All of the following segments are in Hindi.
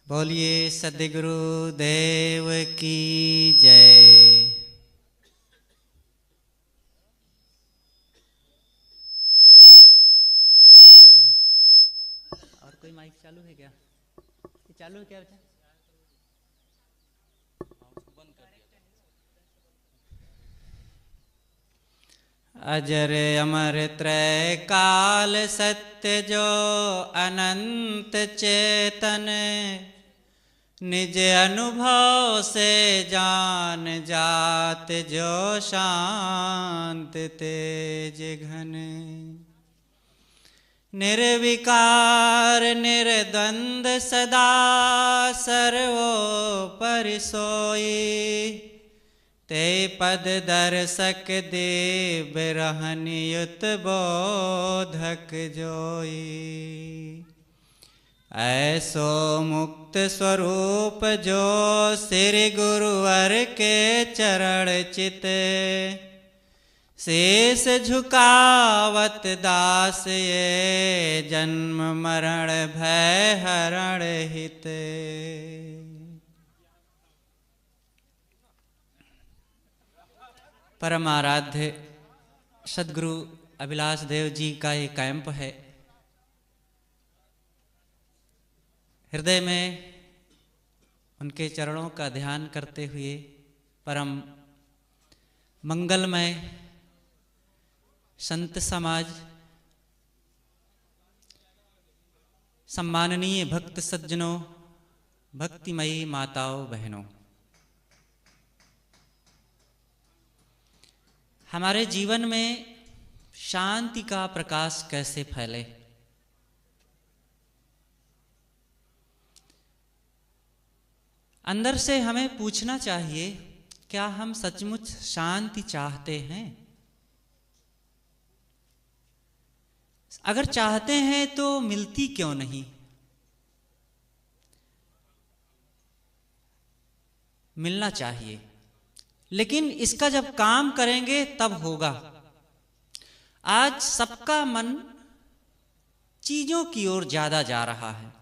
बोलिए सद्गुरु देव की जय। और कोई माइक चालू है क्या? ये चालू है क्या बेटा? अजर अमर त्रय काल सत्य जो अनंत चेतन, निज अनुभव से जान जात जो शांत तेज घन। निर्विकार निर्द्वंद सदा सर्वोपरि सोई, ते पद दर्शक देव रहन युत बोधक जोई। ऐसो मुक्त स्वरूप जो श्री गुरुवर के चरण चित, शेष झुकावत दास ये जन्म मरण भय हरण हित। परम आराध्य सद्गुरु अभिलाष देव जी का ये कैंप है। हृदय में उनके चरणों का ध्यान करते हुए परम मंगलमय संत समाज, सम्माननीय भक्त सज्जनों, भक्तिमयी माताओं बहनों, हमारे जीवन में शांति का प्रकाश कैसे फैले? अंदर से हमें पूछना चाहिए, क्या हम सचमुच शांति चाहते हैं? अगर चाहते हैं तो मिलती क्यों नहीं? मिलना चाहिए, लेकिन इसका जब काम करेंगे तब होगा। आज सबका मन चीजों की ओर ज्यादा जा रहा है।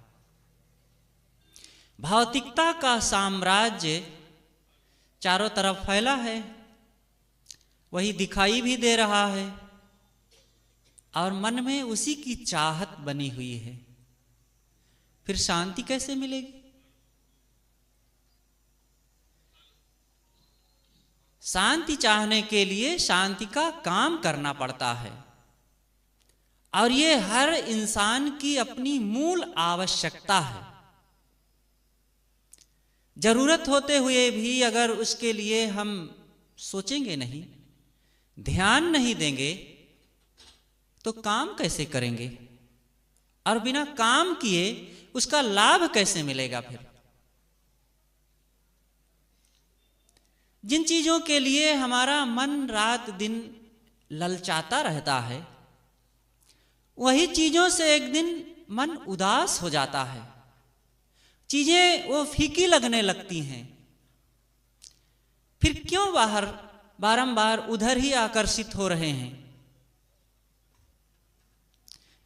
भौतिकता का साम्राज्य चारों तरफ फैला है, वही दिखाई भी दे रहा है और मन में उसी की चाहत बनी हुई है। फिर शांति कैसे मिलेगी? शांति चाहने के लिए शांति का काम करना पड़ता है, और ये हर इंसान की अपनी मूल आवश्यकता है। जरूरत होते हुए भी अगर उसके लिए हम सोचेंगे नहीं, ध्यान नहीं देंगे, तो काम कैसे करेंगे? और बिना काम किए उसका लाभ कैसे मिलेगा? फिर जिन चीजों के लिए हमारा मन रात दिन ललचाता रहता है, वही चीजों से एक दिन मन उदास हो जाता है। चीजें वो फीकी लगने लगती हैं। फिर क्यों बारंबार उधर ही आकर्षित हो रहे हैं?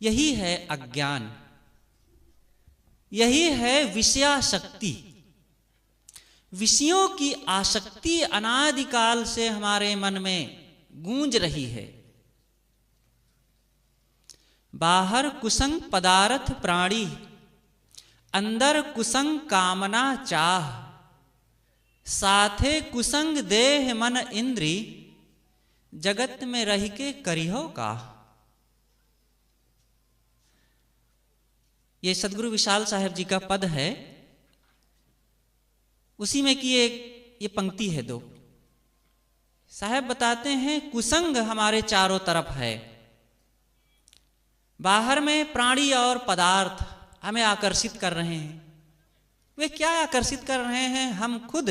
यही है अज्ञान, यही है विषयाशक्ति। विषयों की आसक्ति अनादिकाल से हमारे मन में गूंज रही है। बाहर कुसंग पदार्थ प्राणी, अंदर कुसंग कामना चाह, साथे कुसंग देह मन इंद्री, जगत में रह के करिहो का। ये सदगुरु विशाल साहेब जी का पद है, उसी में की एक ये पंक्ति है। दो साहेब बताते हैं, कुसंग हमारे चारों तरफ है। बाहर में प्राणी और पदार्थ हमें आकर्षित कर रहे हैं। वे क्या आकर्षित कर रहे हैं? हम खुद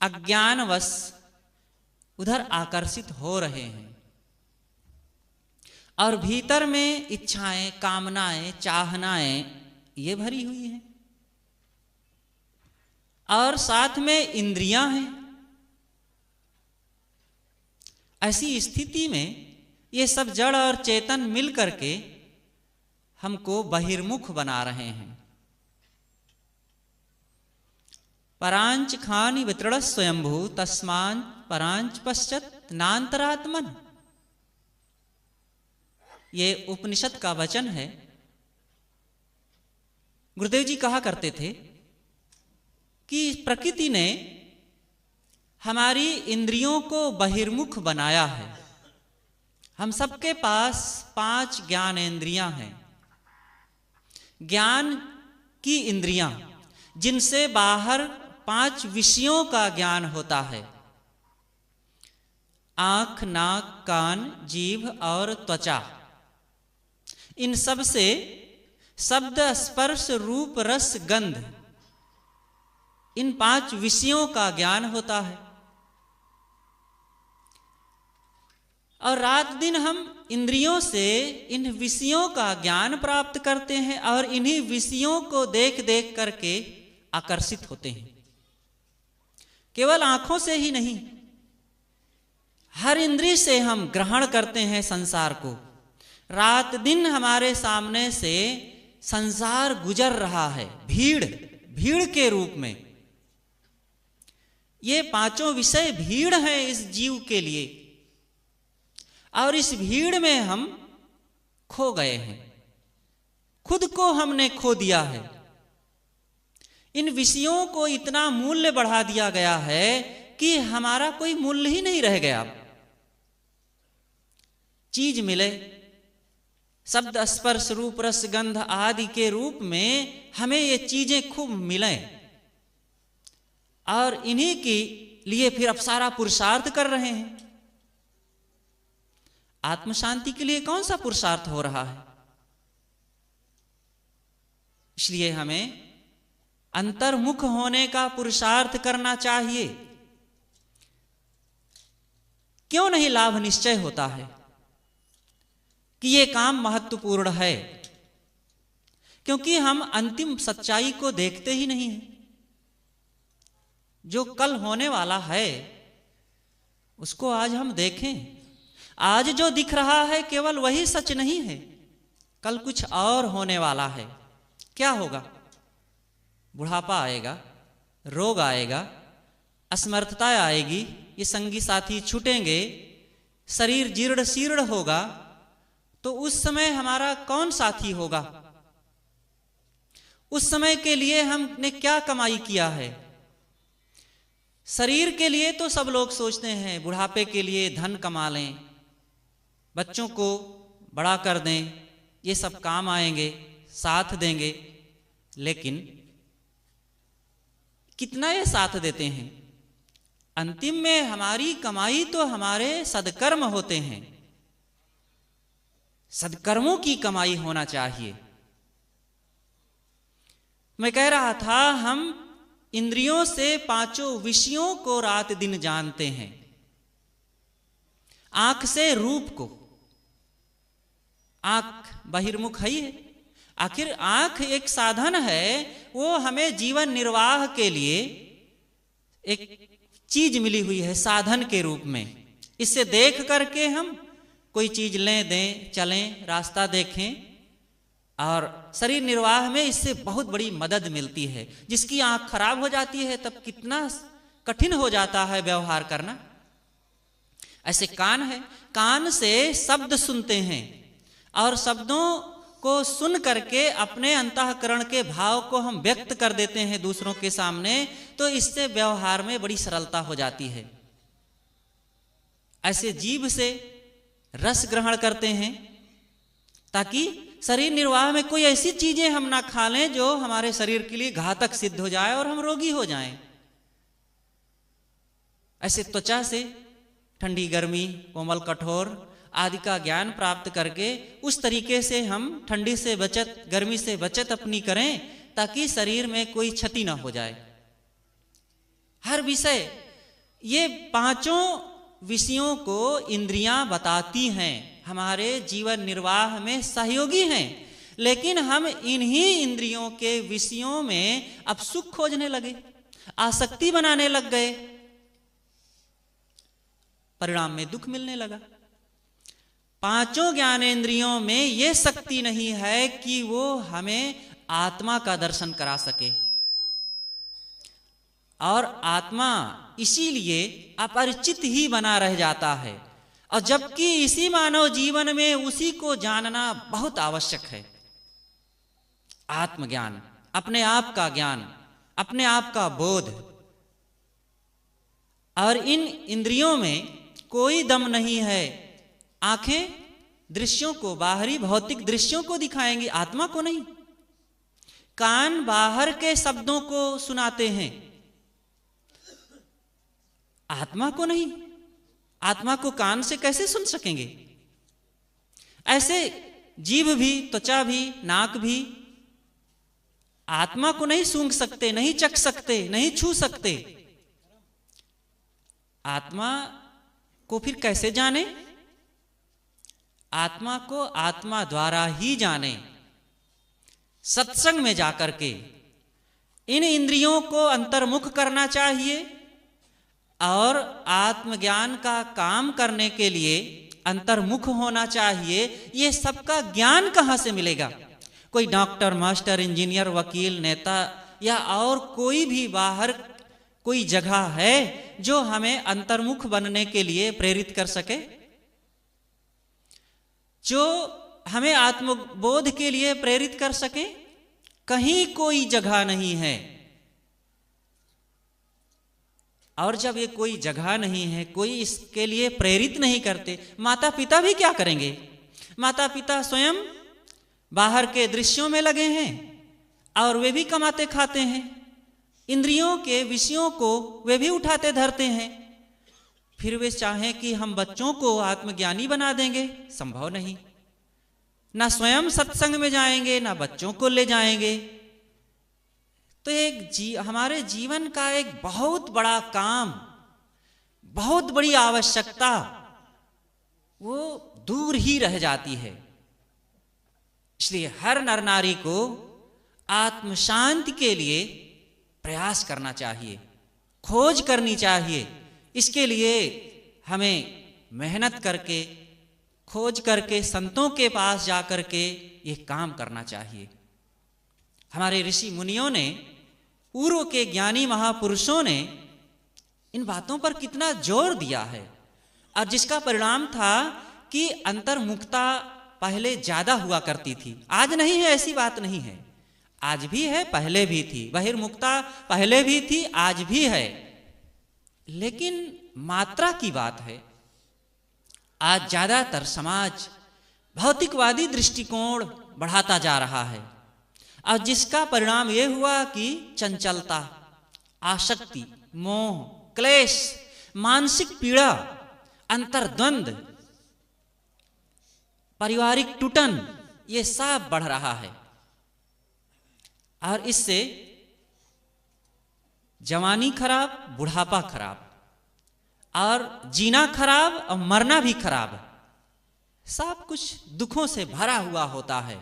अज्ञानवश उधर आकर्षित हो रहे हैं, और भीतर में इच्छाएं, कामनाएं, चाहनाएं ये भरी हुई हैं, और साथ में इंद्रियां हैं। ऐसी स्थिति में ये सब जड़ और चेतन मिल करके हमको बहिर्मुख बना रहे हैं। परांच खानि वितृण स्वयंभू तस्मान् परांच पश्चात नान्तरात्मन। ये उपनिषद का वचन है। गुरुदेव जी कहा करते थे कि प्रकृति ने हमारी इंद्रियों को बहिर्मुख बनाया है। हम सबके पास 5 ज्ञानेंद्रियां हैं, ज्ञान की इंद्रियां, जिनसे बाहर 5 विषयों का ज्ञान होता है। आंख, नाक, कान, जीभ और त्वचा। इन सब से शब्द, स्पर्श, रूप, रस, गंध, इन 5 विषयों का ज्ञान होता है। और रात दिन हम इंद्रियों से इन विषयों का ज्ञान प्राप्त करते हैं और इन्हीं विषयों को देख देख करके आकर्षित होते हैं। केवल आंखों से ही नहीं, हर इंद्रिय से हम ग्रहण करते हैं संसार को। रात दिन हमारे सामने से संसार गुजर रहा है, भीड़ के रूप में। ये 5 विषय भीड़ हैं इस जीव के लिए, और इस भीड़ में हम खो गए हैं, खुद को हमने खो दिया है। इन विषयों को इतना मूल्य बढ़ा दिया गया है कि हमारा कोई मूल्य ही नहीं रह गया। चीज मिले, शब्द, स्पर्श, रूप, रस, गंध आदि के रूप में हमें ये चीजें खूब मिलें, और इन्हीं के लिए फिर अब सारा पुरुषार्थ कर रहे हैं। आत्म शांति के लिए कौन सा पुरुषार्थ हो रहा है? इसलिए हमें अंतर्मुख होने का पुरुषार्थ करना चाहिए। क्यों नहीं लाभ निश्चय होता है कि ये काम महत्वपूर्ण है? क्योंकि हम अंतिम सच्चाई को देखते ही नहीं हैं। जो कल होने वाला है उसको आज हम देखें। आज जो दिख रहा है केवल वही सच नहीं है, कल कुछ और होने वाला है। क्या होगा? बुढ़ापा आएगा, रोग आएगा, असमर्थता आएगी, ये संगी साथी छूटेंगे, शरीर जीर्ण शीर्ण होगा। तो उस समय हमारा कौन साथी होगा? उस समय के लिए हमने क्या कमाई किया है? शरीर के लिए तो सब लोग सोचते हैं बुढ़ापे के लिए धन कमा लें, बच्चों को बड़ा कर दें, ये सब काम आएंगे, साथ देंगे। लेकिन कितना ये साथ देते हैं? अंतिम में हमारी कमाई तो हमारे सदकर्म होते हैं। सदकर्मों की कमाई होना चाहिए। मैं कह रहा था, हम इंद्रियों से 5 विषयों को रात दिन जानते हैं। आंख से रूप को, आंख बहिर्मुख ही है। आखिर आंख एक साधन है, वो हमें जीवन निर्वाह के लिए एक चीज मिली हुई है साधन के रूप में। इससे देख करके हम कोई चीज लें, दें, चलें, रास्ता देखें, और शरीर निर्वाह में इससे बहुत बड़ी मदद मिलती है। जिसकी आंख खराब हो जाती है तब कितना कठिन हो जाता है व्यवहार करना। ऐसे कान है, कान से शब्द सुनते हैं और शब्दों को सुन करके अपने अंतःकरण के भाव को हम व्यक्त कर देते हैं दूसरों के सामने, तो इससे व्यवहार में बड़ी सरलता हो जाती है। ऐसे जीभ से रस ग्रहण करते हैं ताकि शरीर निर्वाह में कोई ऐसी चीजें हम ना खा लें जो हमारे शरीर के लिए घातक सिद्ध हो जाए और हम रोगी हो जाएं। ऐसे त्वचा से ठंडी, गर्मी, कोमल, कठोर आदि का ज्ञान प्राप्त करके उस तरीके से हम ठंडी से बचत, गर्मी से बचत अपनी करें ताकि शरीर में कोई क्षति ना हो जाए। हर विषय, ये 5 विषयों को इंद्रियां बताती हैं, हमारे जीवन निर्वाह में सहयोगी हैं। लेकिन हम इन्हीं इंद्रियों के विषयों में अब सुख खोजने लगे, आसक्ति बनाने लग गए, परिणाम में दुख मिलने लगा। 5 ज्ञानेंद्रियों में यह शक्ति नहीं है कि वो हमें आत्मा का दर्शन करा सके। और आत्मा इसीलिए अपरिचित ही बना रह जाता है, और जबकि इसी मानव जीवन में उसी को जानना बहुत आवश्यक है। आत्मज्ञान, अपने आप का ज्ञान, अपने आप का बोध। और इन इंद्रियों में कोई दम नहीं है। आंखें दृश्यों को, बाहरी भौतिक दृश्यों को दिखाएंगी, आत्मा को नहीं। कान बाहर के शब्दों को सुनाते हैं, आत्मा को नहीं। आत्मा को कान से कैसे सुन सकेंगे? ऐसे जीभ भी, त्वचा भी, नाक भी आत्मा को नहीं सूंघ सकते, नहीं चख सकते, नहीं छू सकते। आत्मा को फिर कैसे जाने? आत्मा को आत्मा द्वारा ही जाने, सत्संग में जाकर के। इन इंद्रियों को अंतर्मुख करना चाहिए, और आत्मज्ञान का काम करने के लिए अंतर्मुख होना चाहिए। ये सबका ज्ञान कहाँ से मिलेगा? कोई डॉक्टर, मास्टर, इंजीनियर, वकील, नेता या और कोई भी बाहर कोई जगह है जो हमें अंतर्मुख बनने के लिए प्रेरित कर सके, जो हमें आत्मबोध के लिए प्रेरित कर सके? कहीं कोई जगह नहीं है। और जब ये कोई जगह नहीं है, कोई इसके लिए प्रेरित नहीं करते, माता पिता भी क्या करेंगे? माता पिता स्वयं बाहर के दृश्यों में लगे हैं और वे भी कमाते खाते हैं, इंद्रियों के विषयों को वे भी उठाते धरते हैं। फिर वे चाहें कि हम बच्चों को आत्मज्ञानी बना देंगे, संभव नहीं। ना स्वयं सत्संग में जाएंगे, ना बच्चों को ले जाएंगे। तो हमारे जीवन का एक बहुत बड़ा काम, बहुत बड़ी आवश्यकता वो दूर ही रह जाती है। इसलिए हर नर नारी को आत्म शांति के लिए प्रयास करना चाहिए, खोज करनी चाहिए। इसके लिए हमें मेहनत करके, खोज करके, संतों के पास जाकर के ये काम करना चाहिए। हमारे ऋषि मुनियों ने, पूर्व के ज्ञानी महापुरुषों ने इन बातों पर कितना जोर दिया है, और जिसका परिणाम था कि अंतर्मुखता पहले ज्यादा हुआ करती थी। आज नहीं है, ऐसी बात नहीं है। आज भी है, पहले भी थी। बहिर्मुखता पहले भी थी, आज भी है, लेकिन मात्रा की बात है। आज ज्यादातर समाज भौतिकवादी दृष्टिकोण बढ़ाता जा रहा है, और जिसका परिणाम यह हुआ कि चंचलता, आसक्ति, मोह, क्लेश, मानसिक पीड़ा, अंतर्द्वंद, पारिवारिक टूटन, ये सब बढ़ रहा है। और इससे जवानी खराब, बुढ़ापा खराब, और जीना खराब और मरना भी खराब, सब कुछ दुखों से भरा हुआ होता है।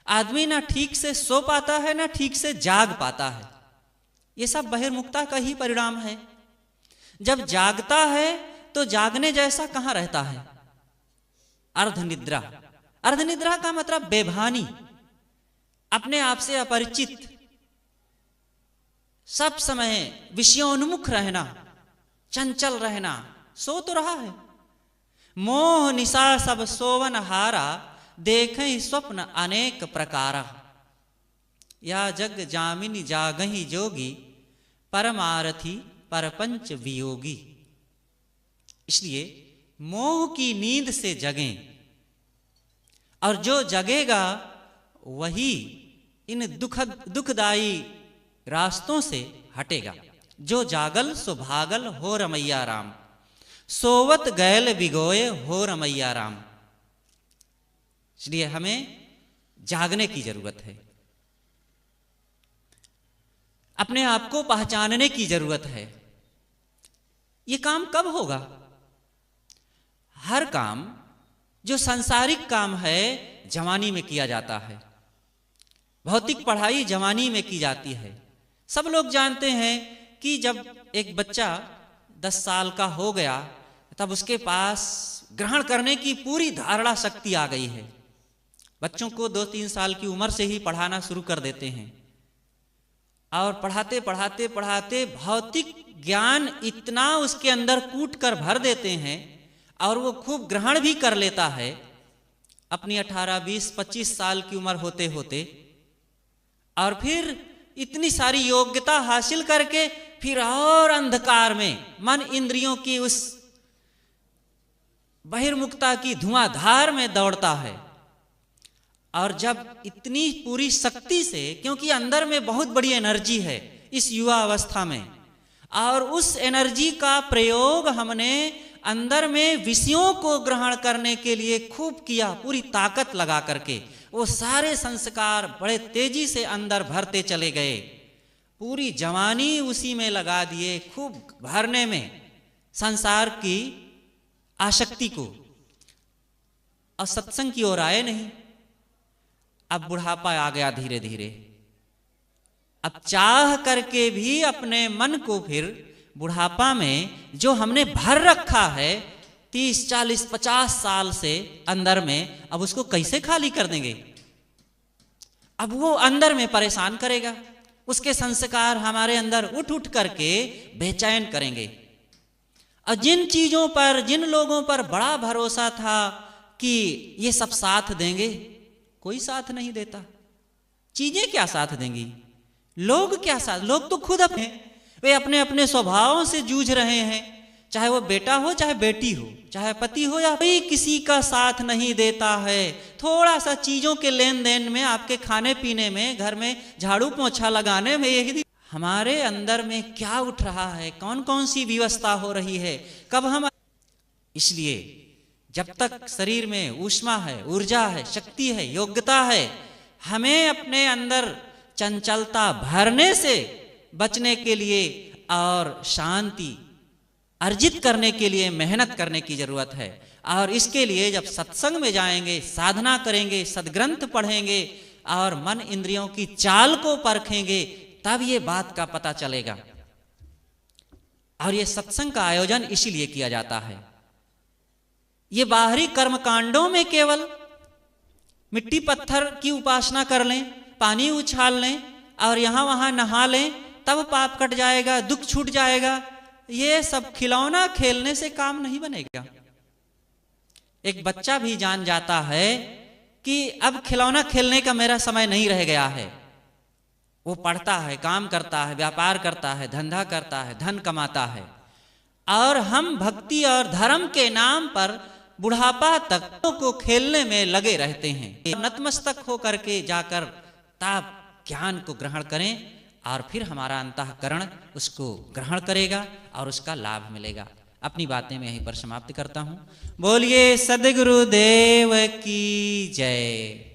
आदमी ना ठीक से सो पाता है, ना ठीक से जाग पाता है। ये सब बहिर्मुखता का ही परिणाम है। जब जागता है तो जागने जैसा कहां रहता है? अर्धनिद्रा। अर्धनिद्रा का मतलब बेभानी, अपने आप से अपरिचित, सब समय विषयोन्मुख रहना, चंचल रहना। सो तो रहा है। मोह निशा सब सोवन हारा, देखें स्वप्न अनेक प्रकारा। या जग जामिनी जागही जोगी, परमारथी परपंच वियोगी। इसलिए मोह की नींद से जगें, और जो जगेगा वही इन दुखदाई रास्तों से हटेगा। जो जागल सो भागल हो रमैया राम, सोवत गैल बिगोए हो रमैया राम। इसलिए हमें जागने की जरूरत है, अपने आप को पहचानने की जरूरत है। ये काम कब होगा? हर काम जो सांसारिक काम है जवानी में किया जाता है। भौतिक पढ़ाई जवानी में की जाती है। सब लोग जानते हैं कि जब एक बच्चा 10 साल का हो गया तब उसके पास ग्रहण करने की पूरी धारणा शक्ति आ गई है। बच्चों को 2-3 साल की उम्र से ही पढ़ाना शुरू कर देते हैं, और पढ़ाते पढ़ाते पढ़ाते भौतिक ज्ञान इतना उसके अंदर कूट कर भर देते हैं और वो खूब ग्रहण भी कर लेता है अपनी 18, 20, 25 साल की उम्र होते होते। और फिर इतनी सारी योग्यता हासिल करके फिर और अंधकार में मन इंद्रियों की उस बहिर्मुखता की धुआंधार में दौड़ता है। और जब इतनी पूरी शक्ति से, क्योंकि अंदर में बहुत बड़ी एनर्जी है इस युवा अवस्था में, और उस एनर्जी का प्रयोग हमने अंदर में विषयों को ग्रहण करने के लिए खूब किया, पूरी ताकत लगा करके वो सारे संस्कार बड़े तेजी से अंदर भरते चले गए, पूरी जवानी उसी में लगा दिए, खूब भरने में संसार की आसक्ति को, और सत्संग की ओर आए नहीं। अब बुढ़ापा आ गया धीरे धीरे। अब चाह करके भी अपने मन को फिर बुढ़ापा में जो हमने भर रखा है 30, 40, 50 साल से अंदर में, अब उसको कैसे खाली कर देंगे? अब वो अंदर में परेशान करेगा, उसके संस्कार हमारे अंदर उठ उठ करके बेचैन करेंगे। और जिन चीजों पर, जिन लोगों पर बड़ा भरोसा था कि ये सब साथ देंगे, कोई साथ नहीं देता। चीजें क्या साथ देंगी, लोग क्या साथ? लोग तो खुद अपने, वे अपने अपने स्वभावों से जूझ रहे हैं, चाहे वो बेटा हो, चाहे बेटी हो, चाहे पति हो, या कोई किसी का साथ नहीं देता है। थोड़ा सा चीजों के लेन देन में, आपके खाने पीने में, घर में झाड़ू पोछा लगाने में, यही हमारे अंदर में क्या उठ रहा है, कौन कौन सी व्यवस्था हो रही है, कब हम। इसलिए जब तक शरीर में ऊष्मा है, ऊर्जा है, शक्ति है, योग्यता है, हमें अपने अंदर चंचलता भरने से बचने के लिए और शांति अर्जित करने के लिए मेहनत करने की जरूरत है। और इसके लिए जब सत्संग में जाएंगे, साधना करेंगे, सद्ग्रंथ पढ़ेंगे और मन इंद्रियों की चाल को परखेंगे, तब ये बात का पता चलेगा। और ये सत्संग का आयोजन इसीलिए किया जाता है। ये बाहरी कर्म कांडों में केवल मिट्टी पत्थर की उपासना कर लें, पानी उछाल लें और यहां वहां नहा लें, तब पाप कट जाएगा, दुख छूट जाएगा, ये सब खिलौना खेलने से काम नहीं बनेगा। एक बच्चा भी जान जाता है कि अब खिलौना खेलने का मेरा समय नहीं रह गया है। वो पढ़ता है, काम करता है, व्यापार करता है, धंधा करता है, धन कमाता है। और हम भक्ति और धर्म के नाम पर बुढ़ापा तक को खेलने में लगे रहते हैं। नतमस्तक होकर के जाकर ताप ज्ञान को ग्रहण करें और फिर हमारा अंतःकरण उसको ग्रहण करेगा और उसका लाभ मिलेगा। अपनी बातें मैं यहीं पर समाप्त करता हूं। बोलिए सद्गुरुदेव की जय।